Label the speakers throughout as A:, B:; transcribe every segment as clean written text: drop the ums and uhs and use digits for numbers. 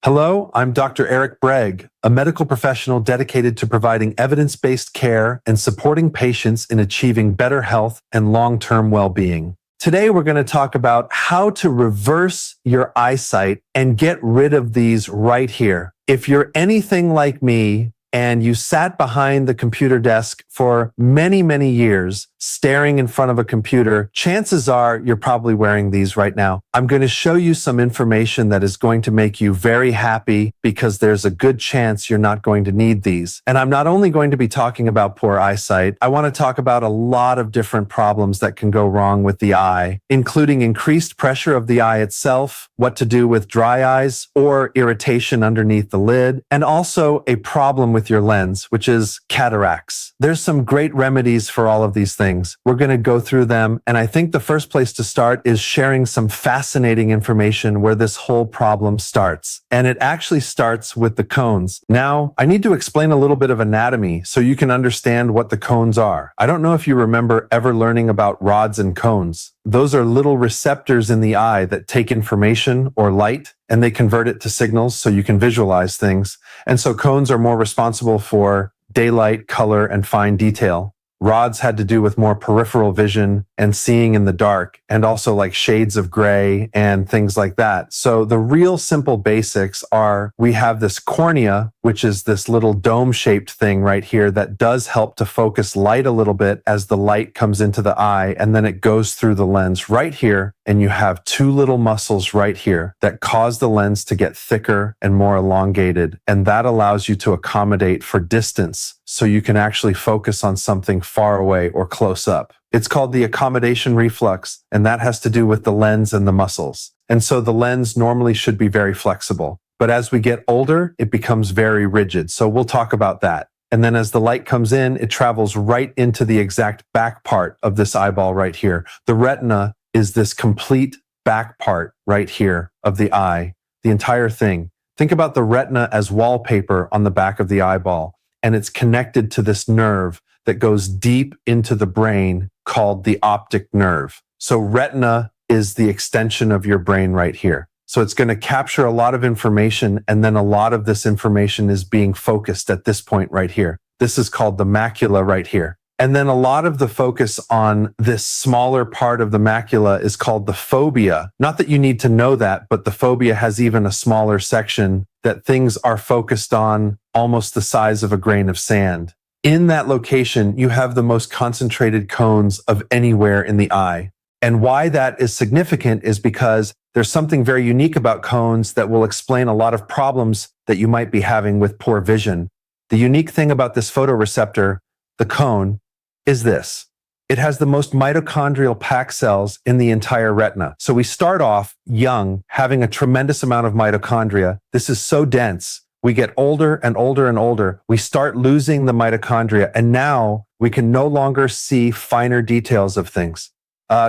A: Hello, I'm Dr. Eric Bregg, a medical professional dedicated to providing evidence-based care and supporting patients in achieving better health and long-term well-being. Today, we're going to talk about how to reverse your eyesight and get rid of these right here. If you're anything like me and you sat behind the computer desk for many, many years, staring in front of a computer, chances are you're probably wearing these right now. I'm going to show you some information that is going to make you very happy because there's a good chance you're not going to need these. And I'm not only going to be talking about poor eyesight, I want to talk about a lot of different problems that can go wrong with the eye, including increased pressure of the eye itself, what to do with dry eyes or irritation underneath the lid, and also a problem with your lens, which is cataracts. There's some great remedies for all of these things. We're going to go through them, and I think the first place to start is sharing some fascinating information where this whole problem starts. And it actually starts with the cones. Now, I need to explain a little bit of anatomy so you can understand what the cones are. I don't know if you remember ever learning about rods and cones. Those are little receptors in the eye that take information or light and they convert it to signals so you can visualize things. And so cones are more responsible for daylight, color, and fine detail. Rods had to do with more peripheral vision and seeing in the dark, and also like shades of gray and things like that. So the real simple basics are we have this cornea, which is this little dome-shaped thing right here that does help to focus light a little bit as the light comes into the eye, and then it goes through the lens right here, and you have two little muscles right here that cause the lens to get thicker and more elongated, and that allows you to accommodate for distance so you can actually focus on something far away or close up. It's called the accommodation reflex, and that has to do with the lens and the muscles. And so the lens normally should be very flexible. But as we get older, it becomes very rigid. So we'll talk about that. And then as the light comes in, it travels right into the exact back part of this eyeball right here. The retina is this complete back part right here of the eye, the entire thing. Think about the retina as wallpaper on the back of the eyeball, and it's connected to this nerve that goes deep into the brain called the optic nerve. So retina is the extension of your brain right here. So it's going to capture a lot of information, and then a lot of this information is being focused at this point right here. This is called the macula right here. And then a lot of the focus on this smaller part of the macula is called the fovea. Not that you need to know that, but the fovea has even a smaller section that things are focused on almost the size of a grain of sand. In that location, you have the most concentrated cones of anywhere in the eye. And why that is significant is because there's something very unique about cones that will explain a lot of problems that you might be having with poor vision. The unique thing about this photoreceptor, the cone, is this. It has the most mitochondrial packed cells in the entire retina. So we start off young, having a tremendous amount of mitochondria. This is so dense. We get older and older and older. We start losing the mitochondria, and now we can no longer see finer details of things.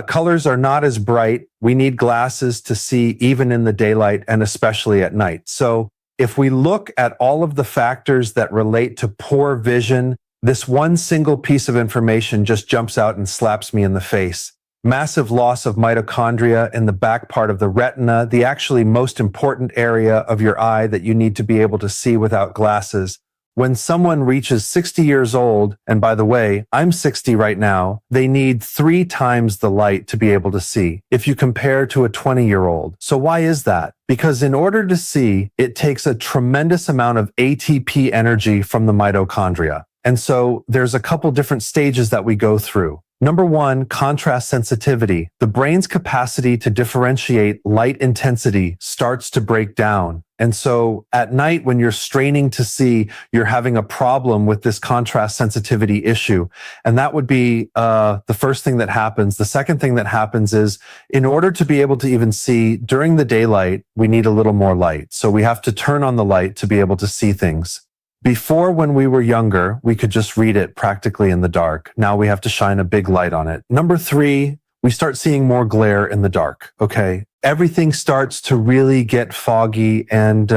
A: Colors are not as bright. We need glasses to see even in the daylight and especially at night. So if we look at all of the factors that relate to poor vision, this one single piece of information just jumps out and slaps me in the face. Massive loss of mitochondria in the back part of the retina, the actually most important area of your eye that you need to be able to see without glasses. When someone reaches 60 years old, and by the way, I'm 60 right now, they need 3 times the light to be able to see if you compare to a 20-year-old. So why is that? Because in order to see, it takes a tremendous amount of ATP energy from the mitochondria. And so there's a couple different stages that we go through. Number 1, contrast sensitivity. The brain's capacity to differentiate light intensity starts to break down. And so at night, when you're straining to see, you're having a problem with this contrast sensitivity issue. And that would be the first thing that happens. The second thing that happens is, in order to be able to even see during the daylight, we need a little more light. So we have to turn on the light to be able to see things. Before, when we were younger, we could just read it practically in the dark. Now we have to shine a big light on it. Number 3, we start seeing more glare in the dark, okay? Everything starts to really get foggy, and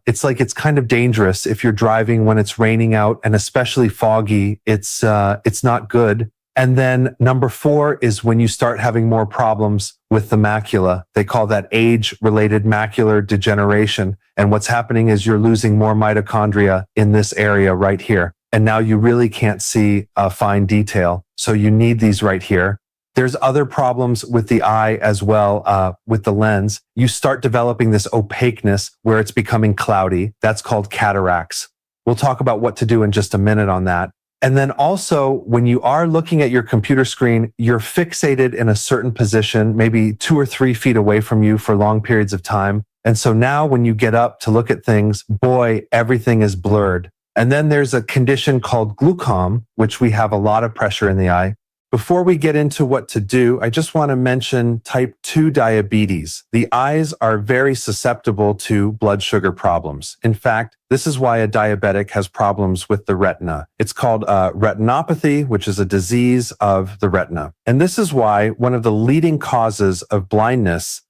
A: it's kind of dangerous if you're driving when it's raining out, and especially foggy. It's not good. And then number 4 is when you start having more problems with the macula. They call that age-related macular degeneration. And what's happening is you're losing more mitochondria in this area right here. And now you really can't see fine detail. So you need these right here. There's other problems with the eye as well, with the lens. You start developing this opaqueness where it's becoming cloudy. That's called cataracts. We'll talk about what to do in just a minute on that. And then also, when you are looking at your computer screen, you're fixated in a certain position, maybe 2 or 3 feet away from you for long periods of time. And so now when you get up to look at things, boy, everything is blurred. And then there's a condition called glaucoma, which we have a lot of pressure in the eye. Before we get into what to do, I just want to mention type 2 diabetes. The eyes are very susceptible to blood sugar problems. In fact, this is why a diabetic has problems with the retina. It's called retinopathy, which is a disease of the retina. And this is why one of the leading causes of blindness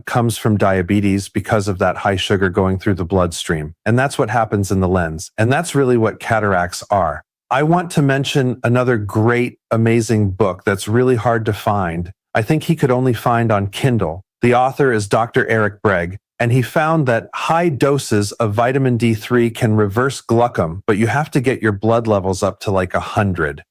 A: comes from diabetes because of that high sugar going through the bloodstream. And that's what happens in the lens. And that's really what cataracts are. I want to mention another great, amazing book that's really hard to find. I think he could only find on Kindle. The author is Dr. Eric Bregg, and he found that high doses of vitamin D3 can reverse glaucoma, but you have to get your blood levels up to like 100.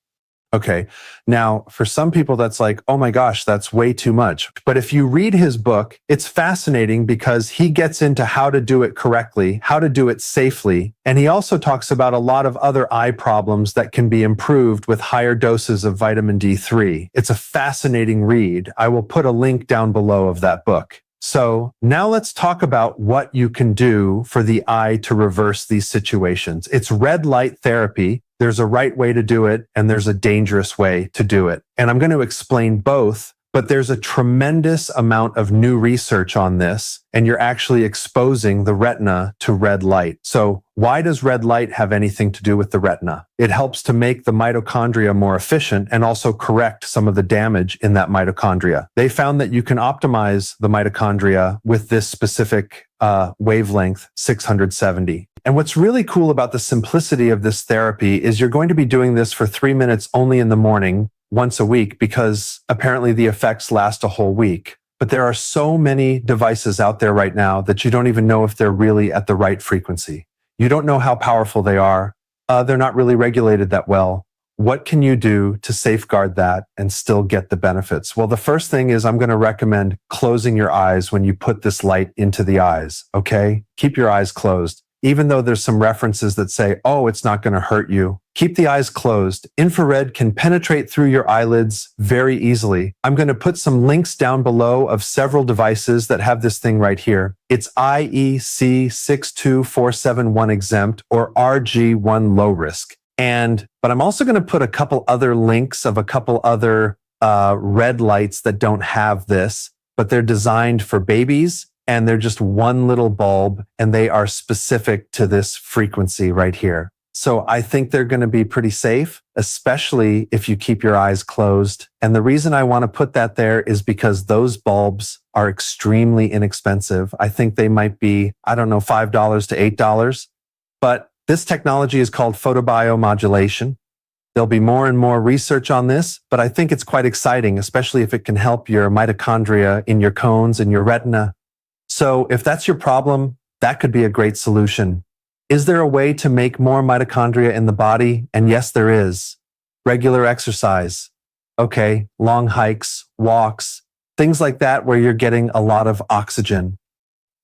A: Okay. Now, for some people, that's like, oh my gosh, that's way too much. But if you read his book, it's fascinating because he gets into how to do it correctly, how to do it safely. And he also talks about a lot of other eye problems that can be improved with higher doses of vitamin D3. It's a fascinating read. I will put a link down below of that book. So now let's talk about what you can do for the eye to reverse these situations. It's red light therapy. There's a right way to do it, and there's a dangerous way to do it. And I'm going to explain both, but there's a tremendous amount of new research on this, and you're actually exposing the retina to red light. So why does red light have anything to do with the retina? It helps to make the mitochondria more efficient and also correct some of the damage in that mitochondria. They found that you can optimize the mitochondria with this specific wavelength, 670. And what's really cool about the simplicity of this therapy is you're going to be doing this for 3 minutes only in the morning, once a week, because apparently the effects last a whole week. But there are so many devices out there right now that you don't even know if they're really at the right frequency. You don't know how powerful they are. They're not really regulated that well. What can you do to safeguard that and still get the benefits? Well, the first thing is I'm going to recommend closing your eyes when you put this light into the eyes, okay? Keep your eyes closed. Even though there's some references that say, oh, it's not going to hurt you. Keep the eyes closed. Infrared can penetrate through your eyelids very easily. I'm going to put some links down below of several devices that have this thing right here. It's IEC 62471 exempt or RG1 low risk. But I'm also going to put a couple other links of a couple other red lights that don't have this, but they're designed for babies. And they're just one little bulb, and they are specific to this frequency right here. So I think they're going to be pretty safe, especially if you keep your eyes closed. And the reason I want to put that there is because those bulbs are extremely inexpensive. I think they might be, I don't know, $5 to $8. But this technology is called photobiomodulation. There'll be more and more research on this, but I think it's quite exciting, especially if it can help your mitochondria in your cones and your retina. So if that's your problem, that could be a great solution. Is there a way to make more mitochondria in the body? And yes, there is. Regular exercise. Okay, long hikes, walks, things like that where you're getting a lot of oxygen.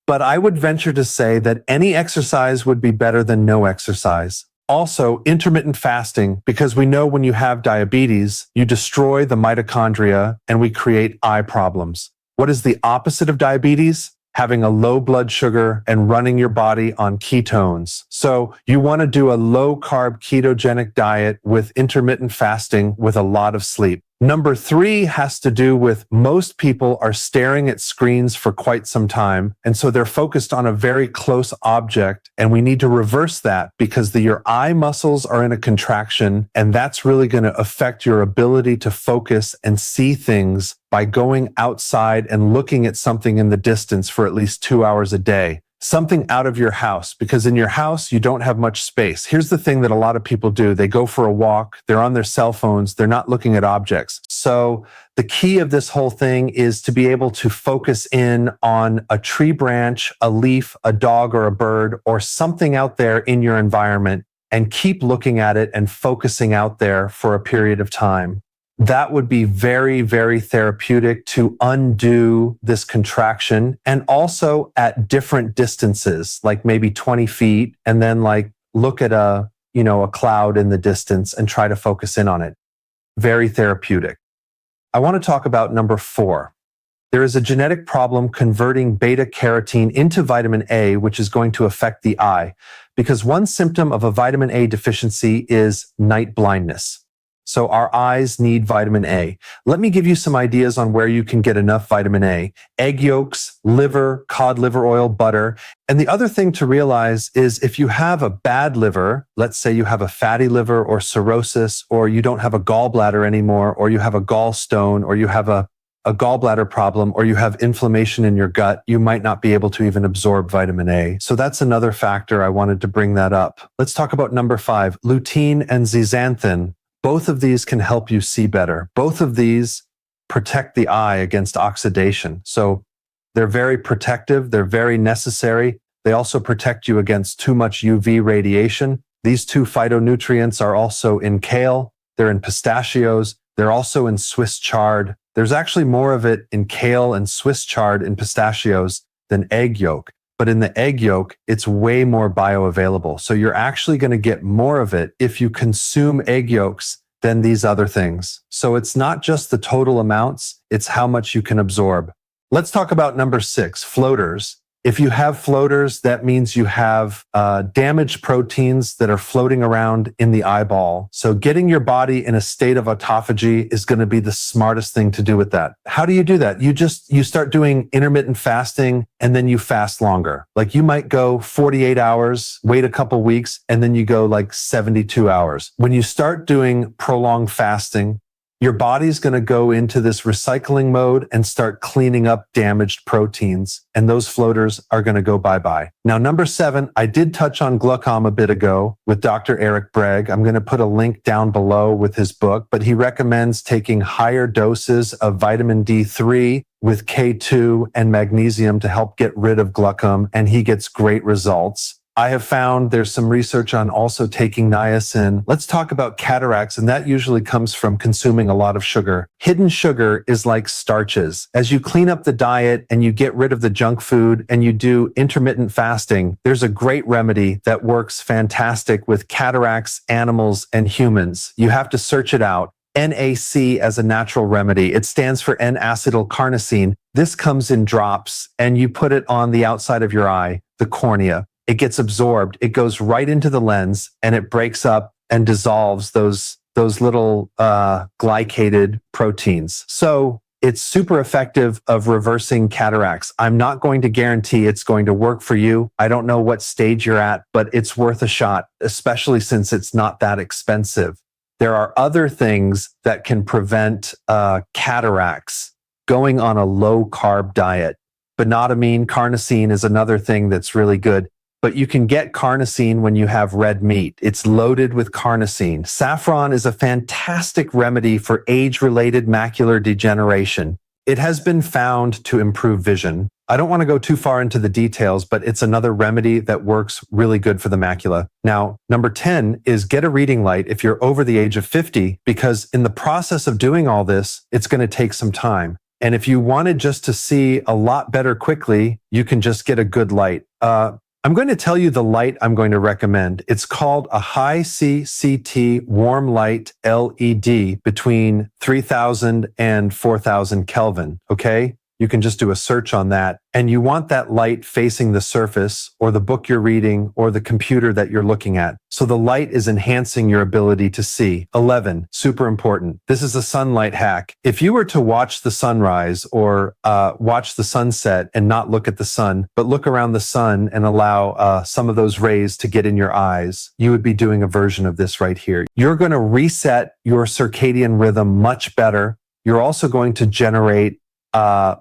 A: But I would venture to say that any exercise would be better than no exercise. Also, intermittent fasting, because we know when you have diabetes, you destroy the mitochondria and we create eye problems. What is the opposite of diabetes? Having a low blood sugar and running your body on ketones. So you want to do a low carb ketogenic diet with intermittent fasting with a lot of sleep. Number 3 has to do with most people are staring at screens for quite some time. And so they're focused on a very close object. And we need to reverse that because your eye muscles are in a contraction. And that's really going to affect your ability to focus and see things by going outside and looking at something in the distance for at least 2 hours a day. something out of your house, because in your house, you don't have much space. Here's the thing that a lot of people do. They go for a walk, they're on their cell phones, they're not looking at objects. So the key of this whole thing is to be able to focus in on a tree branch, a leaf, a dog, or a bird, or something out there in your environment, and keep looking at it and focusing out there for a period of time. That would be very, very therapeutic to undo this contraction, and also at different distances, like maybe 20 feet, and then like look at a cloud in the distance and try to focus in on it. Very therapeutic. I want to talk about number 4. There is a genetic problem converting beta carotene into vitamin A, which is going to affect the eye, because one symptom of a vitamin A deficiency is night blindness. So our eyes need vitamin A. Let me give you some ideas on where you can get enough vitamin A. Egg yolks, liver, cod liver oil, butter. And the other thing to realize is if you have a bad liver, let's say you have a fatty liver or cirrhosis, or you don't have a gallbladder anymore, or you have a gallstone, or you have a gallbladder problem, or you have inflammation in your gut, you might not be able to even absorb vitamin A. So that's another factor. I wanted to bring that up. Let's talk about number 5, lutein and zeaxanthin. Both of these can help you see better. Both of these protect the eye against oxidation. So they're very protective. They're very necessary. They also protect you against too much UV radiation. These 2 phytonutrients are also in kale. They're in pistachios. They're also in Swiss chard. There's actually more of it in kale and Swiss chard in pistachios than egg yolk. But in the egg yolk, it's way more bioavailable. So you're actually going to get more of it if you consume egg yolks than these other things. So it's not just the total amounts, it's how much you can absorb. Let's talk about number 6, floaters. If you have floaters, that means you have damaged proteins that are floating around in the eyeball. So getting your body in a state of autophagy is going to be the smartest thing to do with that. How do you do that? You start doing intermittent fasting, and then you fast longer. Like you might go 48 hours, wait a couple weeks, and then you go like 72 hours. When you start doing prolonged fasting, your body's going to go into this recycling mode and start cleaning up damaged proteins, and those floaters are going to go bye-bye. Now, number 7, I did touch on glaucoma a bit ago with Dr. Eric Bregg. I'm going to put a link down below with his book, but he recommends taking higher doses of vitamin D3 with K2 and magnesium to help get rid of glaucoma, and he gets great results. I have found there's some research on also taking niacin. Let's talk about cataracts, and that usually comes from consuming a lot of sugar. Hidden sugar is like starches. As you clean up the diet and you get rid of the junk food and you do intermittent fasting, there's a great remedy that works fantastic with cataracts, animals, and humans. You have to search it out. NAC as a natural remedy. It stands for N-acetylcarnosine. This comes in drops, and you put it on the outside of your eye, the cornea. It gets absorbed. It goes right into the lens, and it breaks up and dissolves those little glycated proteins. So it's super effective of reversing cataracts. I'm not going to guarantee it's going to work for you. I don't know what stage you're at, but it's worth a shot, especially since it's not that expensive. There are other things that can prevent cataracts. Going on a low-carb diet. Banodamine, carnosine is another thing that's really good. But you can get carnosine when you have red meat. It's loaded with carnosine. Saffron is a fantastic remedy for age-related macular degeneration. It has been found to improve vision. I don't want to go too far into the details, but it's another remedy that works really good for the macula. Now, number 10 is get a reading light if you're over the age of 50, because in the process of doing all this, it's going to take some time. And if you wanted just to see a lot better quickly, you can just get a good light. I'm going to tell you the light I'm going to recommend. It's called a high CCT warm light LED between 3000 and 4000 Kelvin. Okay? You can just do a search on that. And you want that light facing the surface or the book you're reading or the computer that you're looking at. So the light is enhancing your ability to see. 11, super important. This is a sunlight hack. If you were to watch the sunrise or watch the sunset and not look at the sun, but look around the sun and allow some of those rays to get in your eyes, you would be doing a version of this right here. You're going to reset your circadian rhythm much better. You're also going to generate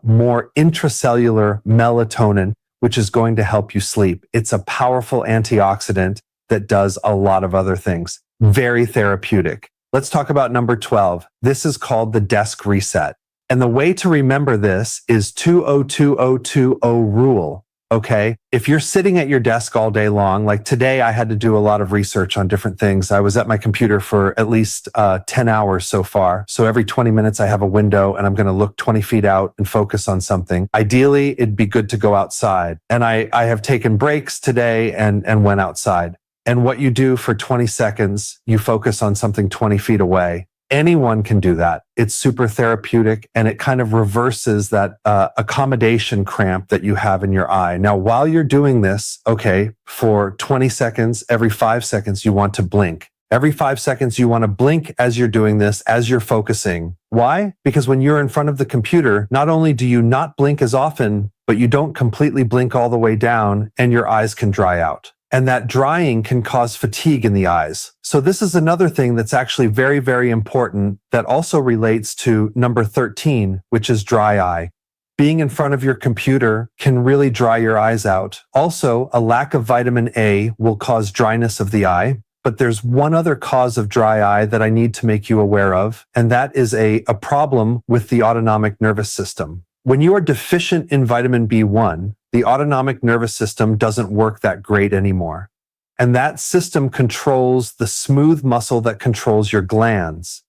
A: more intracellular melatonin, which is going to help you sleep. It's a powerful antioxidant that does a lot of other things. Very therapeutic. Let's talk about number 12. This is called the desk reset. And the way to remember this is 202020 rule. Okay. If you're sitting at your desk all day long, like today, I had to do a lot of research on different things. I was at my computer for at least 10 hours so far. So every 20 minutes, I have a window and I'm going to look 20 feet out and focus on something. Ideally, it'd be good to go outside. And I have taken breaks today and went outside. And what you do for 20 seconds, you focus on something 20 feet away. Anyone can do that. It's super therapeutic and it kind of reverses that accommodation cramp that you have in your eye. Now, while you're doing this, okay, for 20 seconds, every 5 seconds, you want to blink. Every 5 seconds, you want to blink as you're doing this, as you're focusing. Why? Because when you're in front of the computer, not only do you not blink as often, but you don't completely blink all the way down and your eyes can dry out. And that drying can cause fatigue in the eyes. So this is another thing that's actually very, very important that also relates to number 13, which is dry eye. Being in front of your computer can really dry your eyes out. Also, a lack of vitamin A will cause dryness of the eye. But there's one other cause of dry eye that I need to make you aware of, and that is a problem with the autonomic nervous system. When you are deficient in vitamin B1, the autonomic nervous system doesn't work that great anymore. And that system controls the smooth muscle that controls your glands.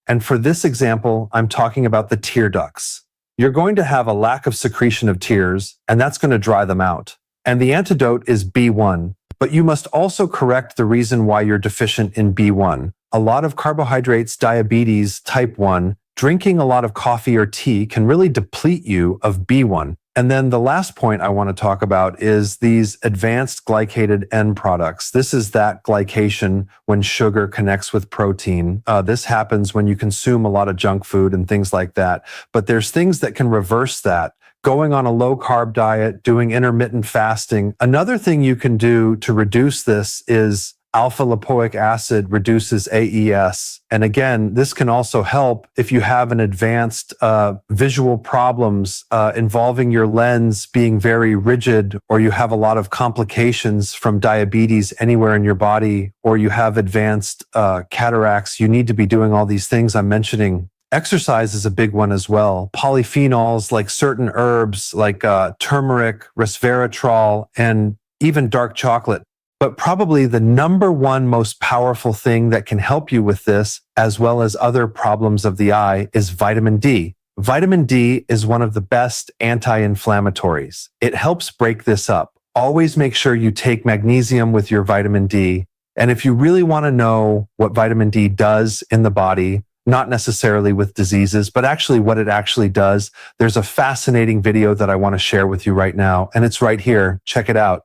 A: And for this example, I'm talking about the tear ducts. You're going to have a lack of secretion of tears, and that's going to dry them out. And the antidote is B1. But you must also correct the reason why you're deficient in B1. A lot of carbohydrates, diabetes, type 1, drinking a lot of coffee or tea can really deplete you of B1. And then the last point I want to talk about is these advanced glycated end products. This is that glycation when sugar connects with protein. This happens when you consume a lot of junk food and things like that. But there's things that can reverse that. Going on a low carb diet, doing intermittent fasting. Another thing you can do to reduce this is alpha lipoic acid reduces AES. And again, this can also help if you have an advanced visual problems involving your lens being very rigid, or you have a lot of complications from diabetes anywhere in your body, or you have advanced cataracts. You need to be doing all these things I'm mentioning. Exercise is a big one as well. Polyphenols like certain herbs like turmeric, resveratrol, and even dark chocolate. But probably the number one most powerful thing that can help you with this, as well as other problems of the eye, is vitamin D. Vitamin D is one of the best anti-inflammatories. It helps break this up. Always make sure you take magnesium with your vitamin D. And if you really want to know what vitamin D does in the body, not necessarily with diseases, but actually what it actually does, there's a fascinating video that I want to share with you right now, and it's right here. Check it out.